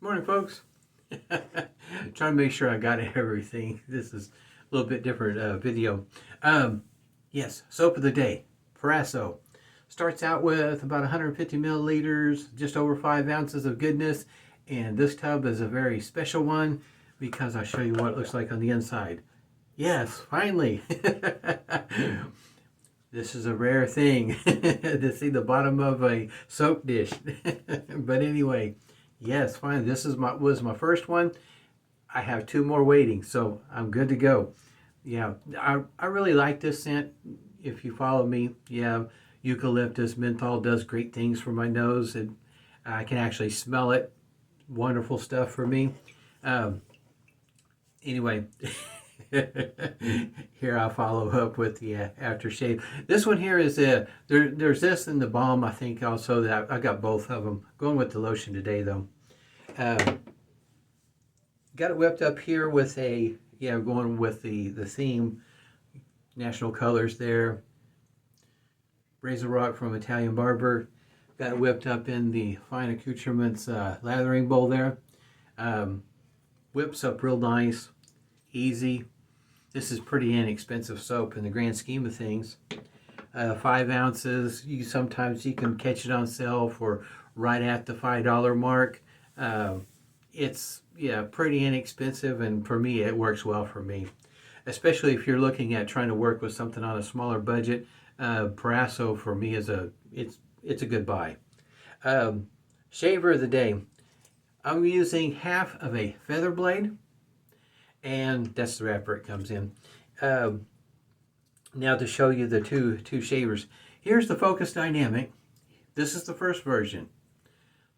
Morning, folks. Trying to make sure I got everything. This is a little bit different video. Yes, soap of the day, Proraso. Starts out with about 150 milliliters, just over 5 ounces of goodness. And this tub is a very special one because I'll show you what it looks like on the inside. Yes, finally. This is a rare thing to see the bottom of a soap dish. But anyway, yes, fine. This was my first one. I have 2 more waiting, so I'm good to go. Yeah, I really like this scent. If you follow me, yeah, eucalyptus menthol does great things for my nose, and I can actually smell it. Wonderful stuff for me. Um, anyway. Here I'll follow up with the aftershave. This one here is there's this in the balm, I think, also that I got both of them. Going with the lotion today though. Got it whipped up here with going with the theme, national colors there. Razor Rock from Italian Barber. Got it whipped up in the fine accoutrements lathering bowl there. Whips up real nice, easy. This is pretty inexpensive soap in the grand scheme of things. 5 ounces. Sometimes you can catch it on sale for right at the $5 mark. It's pretty inexpensive, and for me it works well for me. Especially if you're looking at trying to work with something on a smaller budget. Proraso for me is it's a good buy. Shaver of the day. I'm using half of a feather blade, and that's the wrapper it comes in. Now to show you the two shavers. Here's the Focus Dynamic. This is the first version.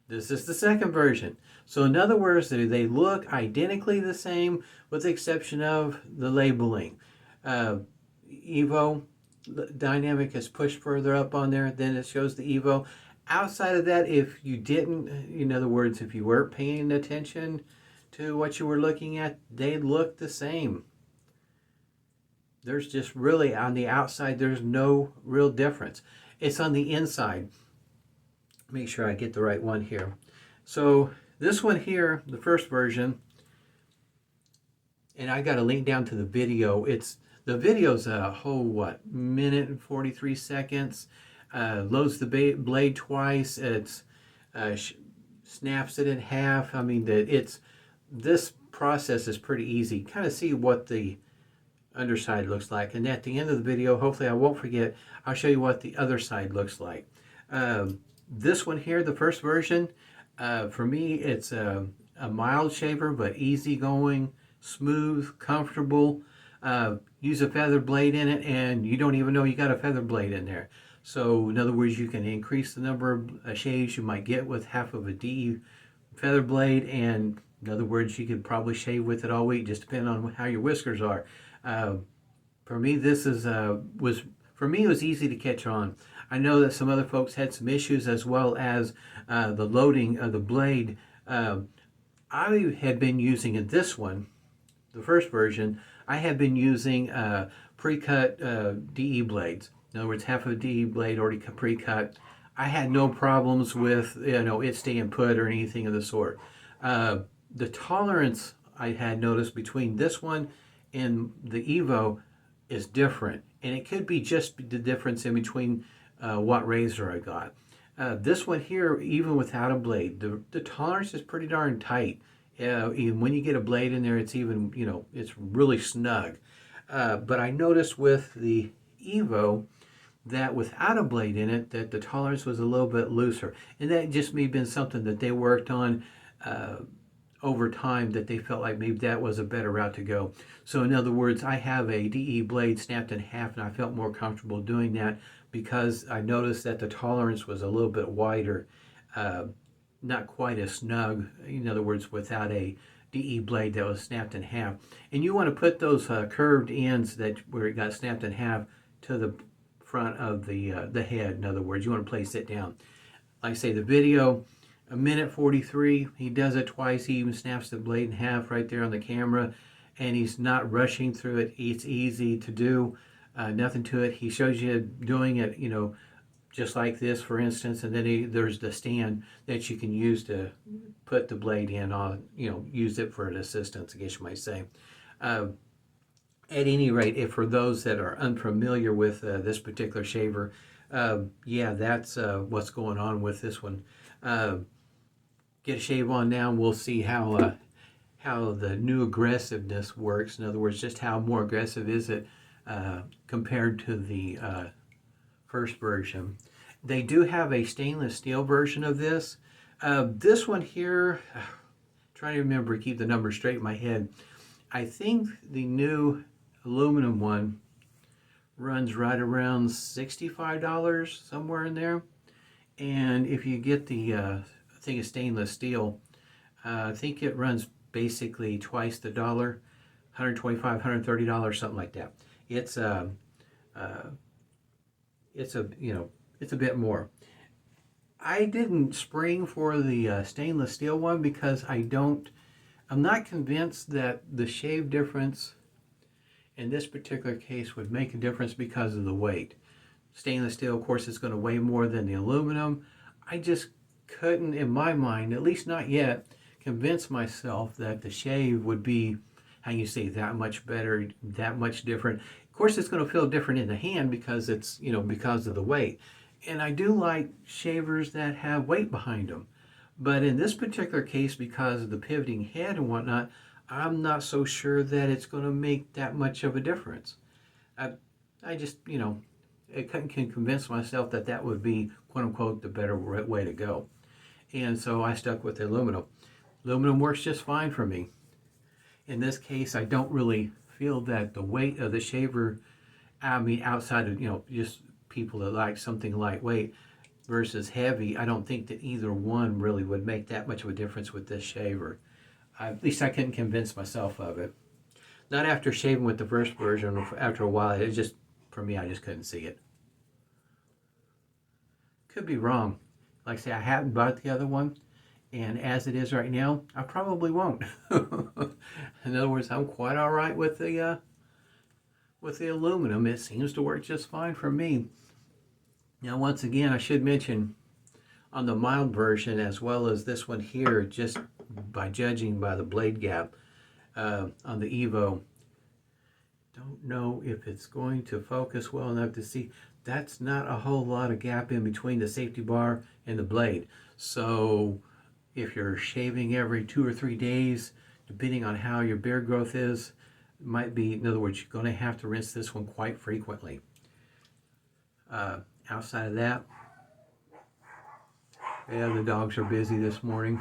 This is the second version. So in other words, they look identically the same with the exception of the labeling. Evo Dynamic is pushed further up on there, then it shows the Evo. Outside of that, if you didn't, in other words, if you weren't paying attention to what you were looking at, they look the same. There's just really, on the outside, there's no real difference. It's on the inside. Make sure I get the right one here. So this one here, the first version, and I got a link down to the video. The video's a whole, minute and 43 seconds. Loads the blade twice. It's snaps it in half. I mean, this process is pretty easy. Kind of see what the underside looks like, and at the end of the video, hopefully I won't forget, I'll show you what the other side looks like. This one here, the first version, for me it's a mild shaver, but easy going, smooth, comfortable. Use a feather blade in it and you don't even know you got a feather blade in there. So in other words, you can increase the number of shaves you might get with half of a DE feather blade, and in other words, you could probably shave with it all week, just depending on how your whiskers are. For me, this it was easy to catch on. I know that some other folks had some issues, as well as the loading of the blade. I had been using in this one, the first version, I had been using pre-cut DE blades. In other words, half of a DE blade already pre-cut. I had no problems with it staying put or anything of the sort. The tolerance I had noticed between this one and the Evo is different, and it could be just the difference in between what razor I got. This one here, even without a blade, the tolerance is pretty darn tight. Even when you get a blade in there, it's even, it's really snug. But I noticed with the Evo that without a blade in it, that the tolerance was a little bit looser. And that just may have been something that they worked on over time, that they felt like maybe that was a better route to go. So in other words, I have a DE blade snapped in half, and I felt more comfortable doing that because I noticed that the tolerance was a little bit wider, not quite as snug, in other words, without a DE blade that was snapped in half. And you want to put those curved ends where it got snapped in half to the front of the head. In other words, you want to place it down. Like I say, the video, a minute 43, he does it twice. He even snaps the blade in half right there on the camera, and he's not rushing through it. It's easy to do, nothing to it. He shows you doing it, just like this, for instance, and then there's the stand that you can use to put the blade in on, use it for an assistance, I guess you might say. At any rate, if for those that are unfamiliar with this particular shaver, yeah, that's what's going on with this one. Get a shave on now, and we'll see how the new aggressiveness works. In other words, just how more aggressive is it compared to the first version. They do have a stainless steel version of this. This one here, trying to remember, keep the number straight in my head. I think the new aluminum one runs right around $65, somewhere in there. And if you get the, I think it's stainless steel, I think it runs basically twice the dollar, $125, $130, something like that. It's a bit more. I didn't spring for the stainless steel one because I'm not convinced that the shave difference in this particular case would make a difference because of the weight. Stainless steel, of course, is going to weigh more than the aluminum. I just couldn't, in my mind, at least not yet, convince myself that the shave would be, how you say, that much better, that much different. Of course, it's going to feel different in the hand because it's, because of the weight. And I do like shavers that have weight behind them. But in this particular case, because of the pivoting head and whatnot, I'm not so sure that it's going to make that much of a difference. I just, I couldn't convince myself that that would be, quote unquote, the better way to go. And so I stuck with the aluminum. Aluminum works just fine for me. In this case, I don't really feel that the weight of the shaver, outside of, just people that like something lightweight versus heavy, I don't think that either one really would make that much of a difference with this shaver. At least I couldn't convince myself of it. Not after shaving with the first version. After a while, it just, for me, I just couldn't see it. Could be wrong. Like I say, I haven't bought the other one, and as it is right now, I probably won't. In other words, I'm quite all right with the aluminum. It seems to work just fine for me. Now, once again, I should mention on the mild version as well as this one here, just by judging by the blade gap on the Evo, don't know if it's going to focus well enough to see. That's not a whole lot of gap in between the safety bar and the blade. So if you're shaving every 2 or 3 days, depending on how your beard growth is, might be, in other words, you're going to have to rinse this one quite frequently. Outside of that, yeah, the dogs are busy this morning.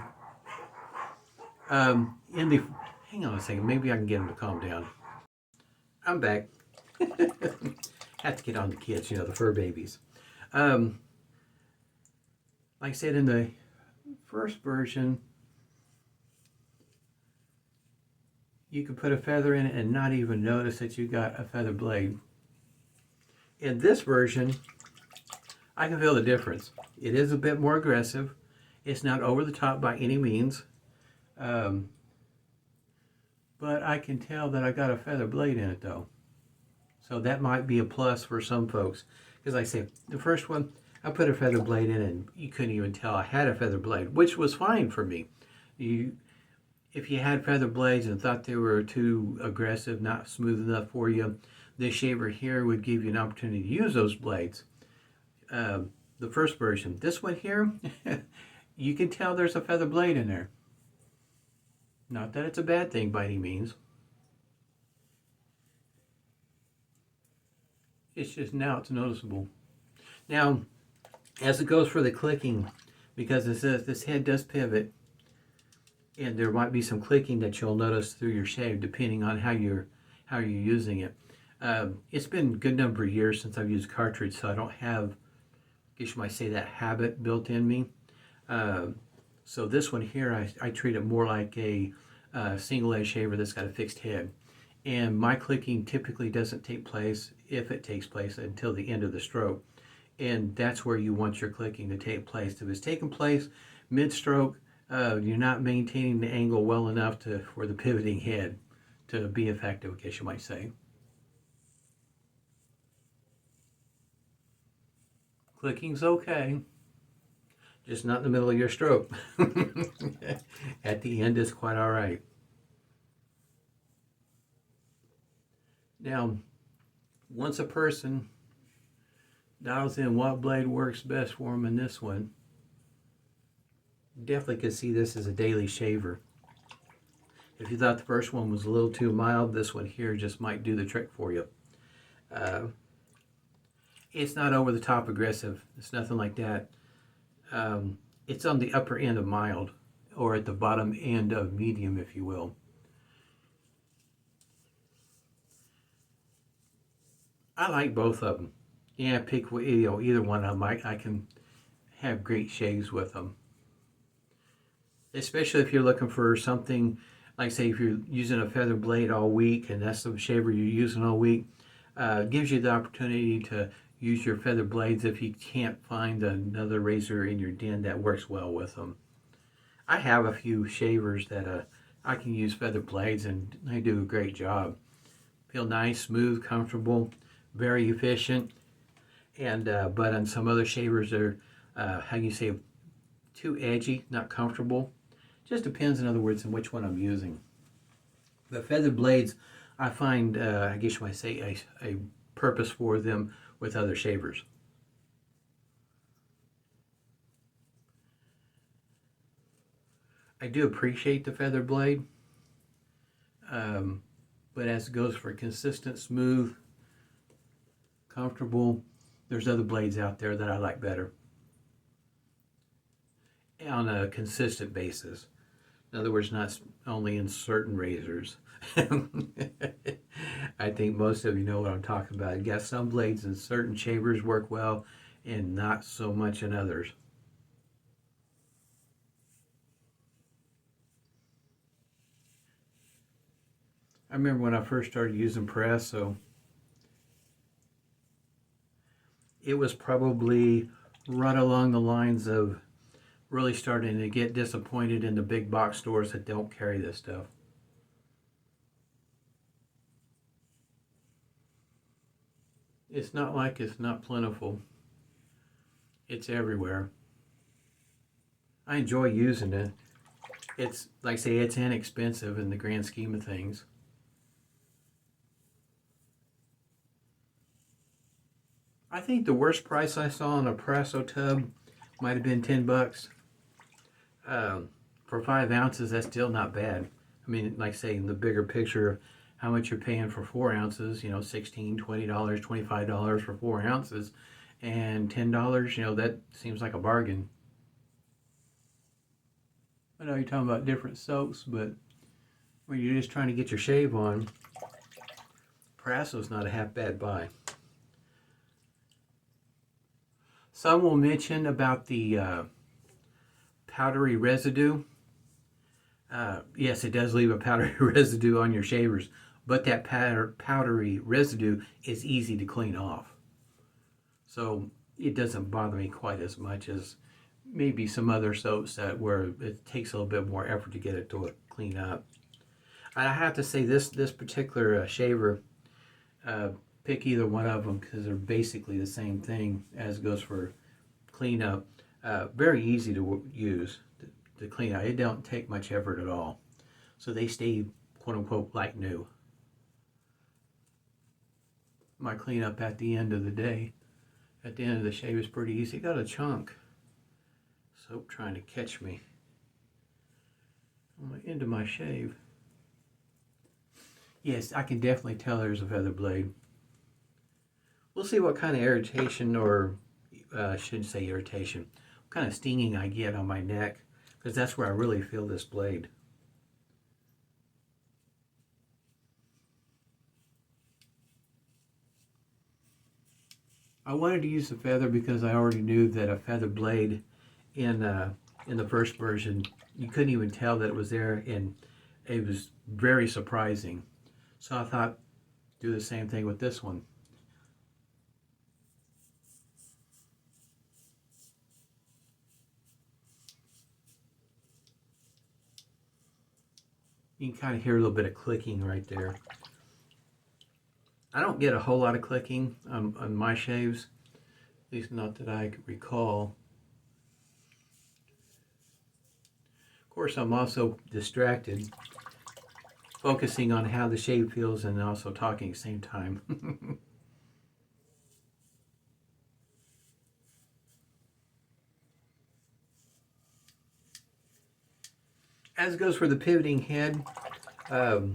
Hang on a second, maybe I can get them to calm down. I'm back. Have to get on the kids, the fur babies. Like I said, in the first version, you could put a feather in it and not even notice that you got a feather blade. In this version, I can feel the difference. It is a bit more aggressive. It's not over the top by any means. But I can tell that I got a feather blade in it though. So that might be a plus for some folks. Because like I say, the first one, I put a feather blade in and you couldn't even tell I had a feather blade, which was fine for me. If you had feather blades and thought they were too aggressive, not smooth enough for you, this shaver here would give you an opportunity to use those blades. The first version. This one here, you can tell there's a feather blade in there. Not that it's a bad thing by any means. It's just now it's noticeable. Now, as it goes for the clicking, because this head does pivot, and there might be some clicking that you'll notice through your shave depending on how you're using it. It's been a good number of years since I've used cartridge, so I don't have, I guess you might say, that habit built in me. So this one here, I treat it more like a single edge shaver that's got a fixed head. And my clicking typically doesn't take place, if it takes place, until the end of the stroke. And that's where you want your clicking to take place. If it's taking place mid-stroke, you're not maintaining the angle well enough for the pivoting head to be effective, I guess you might say. Clicking's okay, just not in the middle of your stroke. At the end is quite all right. Now, once a person dials in what blade works best for them in this one, definitely could see this as a daily shaver. If you thought the first one was a little too mild, this one here just might do the trick for you. It's not over the top aggressive. It's nothing like that. It's on the upper end of mild, or at the bottom end of medium, if you will. I like both of them. Yeah, pick either one of them. I can have great shaves with them. Especially if you're looking for something, like say if you're using a feather blade all week and that's the shaver you're using all week, gives you the opportunity to use your feather blades if you can't find another razor in your den that works well with them. I have a few shavers that I can use feather blades and they do a great job. Feel nice, smooth, comfortable, very efficient. And but on some other shavers they're how can you say, too edgy, not comfortable. Just depends, in other words, on which one I'm using. The feather blades, I find, I guess you might say, a purpose for them with other shavers. I do appreciate the feather blade, but as it goes for consistent, smooth, comfortable, there's other blades out there that I like better on a consistent basis. In other words, not only in certain razors. I think most of you know what I'm talking about. You got some blades in certain shavers work well and not so much in others. I remember when I first started using Proraso, it was probably right along the lines of really starting to get disappointed in the big box stores that don't carry this stuff. It's not like it's not plentiful. It's everywhere. I enjoy using it. It's, like I say, it's inexpensive in the grand scheme of things. I think the worst price I saw on a Proraso tub might have been 10 bucks. For 5 ounces, that's still not bad. I mean, like say, in the bigger picture of how much you're paying for 4 ounces, $16, $20, $25 for 4 ounces, and $10, that seems like a bargain. I know you're talking about different soaps, but when you're just trying to get your shave on, Proraso's not a half bad buy. Some will mention about the powdery residue. Yes, it does leave a powdery residue on your shavers, but that powdery residue is easy to clean off. So it doesn't bother me quite as much as maybe some other soaps where it takes a little bit more effort to get it to clean up. I have to say this particular shaver, pick either one of them because they're basically the same thing as goes for cleanup. Very easy to use to clean out. It don't take much effort at all. So they stay quote unquote like new. My cleanup at the end of the day, at the end of the shave is pretty easy. Got a chunk. Soap trying to catch me on the end of my shave. Yes, I can definitely tell there's a feather blade. We'll see what kind of irritation, or I shouldn't say irritation, what kind of stinging I get on my neck, because that's where I really feel this blade. I wanted to use the feather because I already knew that a feather blade in the first version, you couldn't even tell that it was there, and it was very surprising. So I thought, do the same thing with this one. You can kind of hear a little bit of clicking right there. I don't get a whole lot of clicking on my shaves. At least not that I could recall. Of course, I'm also distracted, focusing on how the shave feels and also talking at the same time. As goes for the pivoting head, like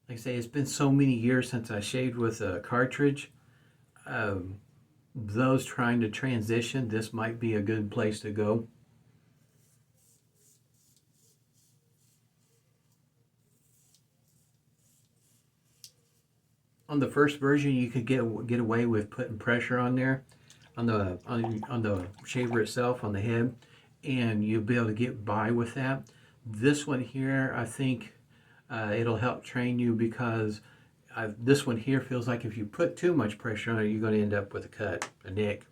I say, it's been so many years since I shaved with a cartridge. Those trying to transition, this might be a good place to go. On the first version, you could get away with putting pressure on there, on the shaver itself, on the head, and you'll be able to get by with that. This one here, I think it'll help train you, because this one here feels like if you put too much pressure on it, you're going to end up with a cut, a nick,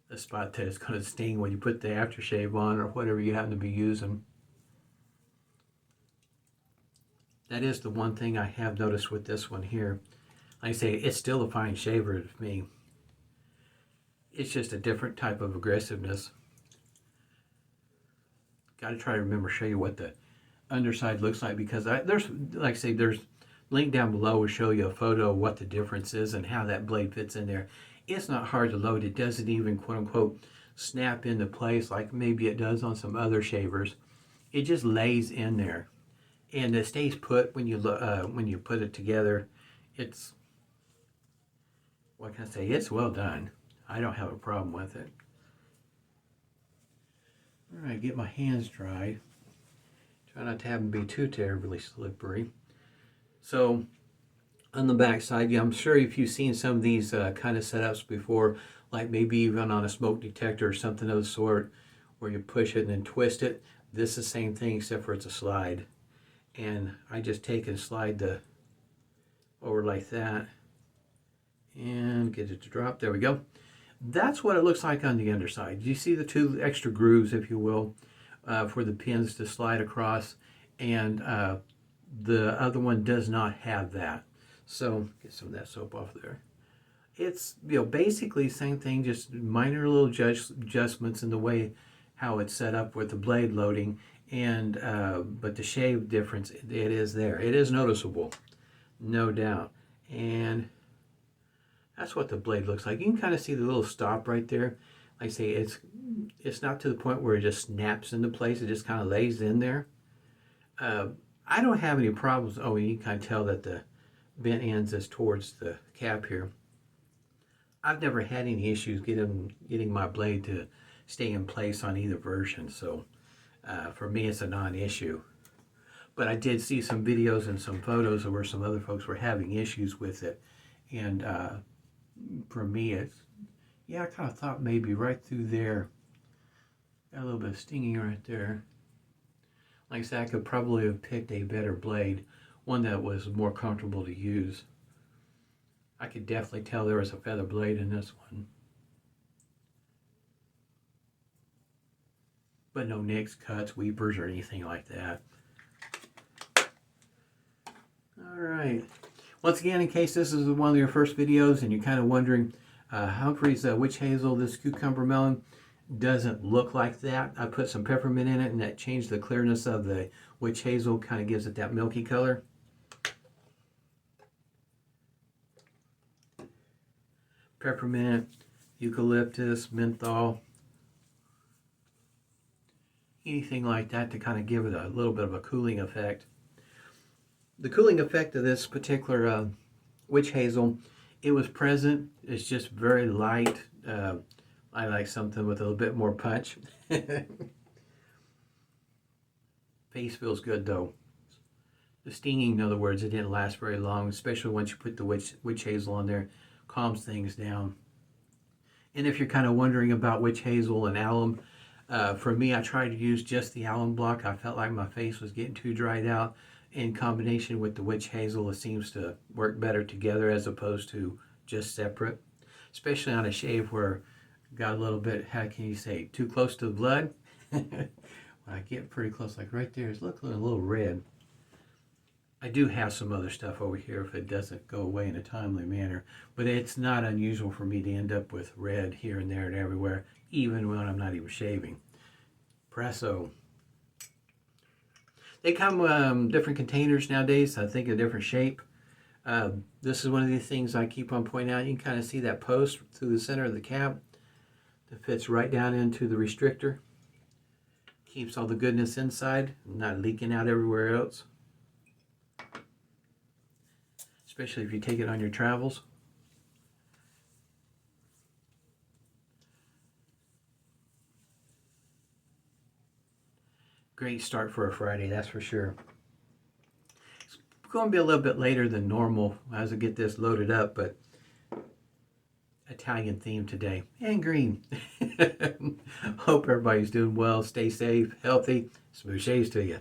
a spot that is going to sting when you put the aftershave on or whatever you happen to be using. That is the one thing I have noticed with this one here. Like I say, it's still a fine shaver to me. It's just a different type of aggressiveness. Got to try to remember show you what the underside looks like, because there's, like I say, there's link down below will show you a photo of what the difference is and how that blade fits in there. It's not hard to load. It doesn't even quote unquote snap into place like maybe it does on some other shavers. It just lays in there, and it stays put when you put it together. It's, what can I say? It's well done. I don't have a problem with it. All right, get my hands dry. Try not to have them be too terribly slippery. So on the back side, yeah, I'm sure if you've seen some of these kind of setups before, like maybe even on a smoke detector or something of the sort, where you push it and then twist it, this is the same thing except for it's a slide. And I just take and slide the over like that and get it to drop. There we go. That's what it looks like on the underside. You see the two extra grooves, if you will, for the pins to slide across, and the other one does not have that. So get some of that soap off there. It's, you know, basically same thing, just minor little adjustments in the way how it's set up with the blade loading, and but the shave difference, it is there. It is noticeable, no doubt. And that's what the blade looks like. You can kind of see the little stop right there. Like I say, it's not to the point where it just snaps into place. It just kind of lays in there. I don't have any problems. Oh, you can kind of tell that the bent ends is towards the cap here. I've never had any issues getting my blade to stay in place on either version. So for me, it's a non-issue. But I did see some videos and some photos where some other folks were having issues with it. And for me, it's, yeah, I kind of thought maybe right through there. Got a little bit of stinging right there. Like I said, I could probably have picked a better blade, one that was more comfortable to use. I could definitely tell there was a feather blade in this one. But no nicks, cuts, weepers, or anything like that. Alright. Once again, in case this is one of your first videos and you're kind of wondering, Humphrey's witch hazel, this cucumber melon, doesn't look like that. I put some peppermint in it, and that changed the clearness of the witch hazel, kind of gives it that milky color. Peppermint, eucalyptus, menthol, anything like that to kind of give it a little bit of a cooling effect. The cooling effect of this particular witch hazel, it was present. It's just very light. I like something with a little bit more punch. Face feels good though. The stinging, in other words, it didn't last very long, especially once you put the witch hazel on there. Calms things down. And if you're kind of wondering about witch hazel and alum, for me, I tried to use just the alum block. I felt like my face was getting too dried out. In combination with the witch hazel, it seems to work better together as opposed to just separate. Especially on a shave where got a little bit, how can you say, too close to the blood. When I get pretty close, like right there, it's looking a little red. I do have some other stuff over here if it doesn't go away in a timely manner, but it's not unusual for me to end up with red here and there and everywhere, even when I'm not even shaving. Proraso. They come different containers nowadays, I think a different shape. This is one of the things I keep on pointing out. You can kind of see that post through the center of the cap that fits right down into the restrictor. Keeps all the goodness inside, not leaking out everywhere else. Especially if you take it on your travels. Great start for a Friday, that's for sure. It's going to be a little bit later than normal as I get this loaded up, but Italian theme today, and green. Hope everybody's doing well, stay safe, healthy, smooth shaves to you.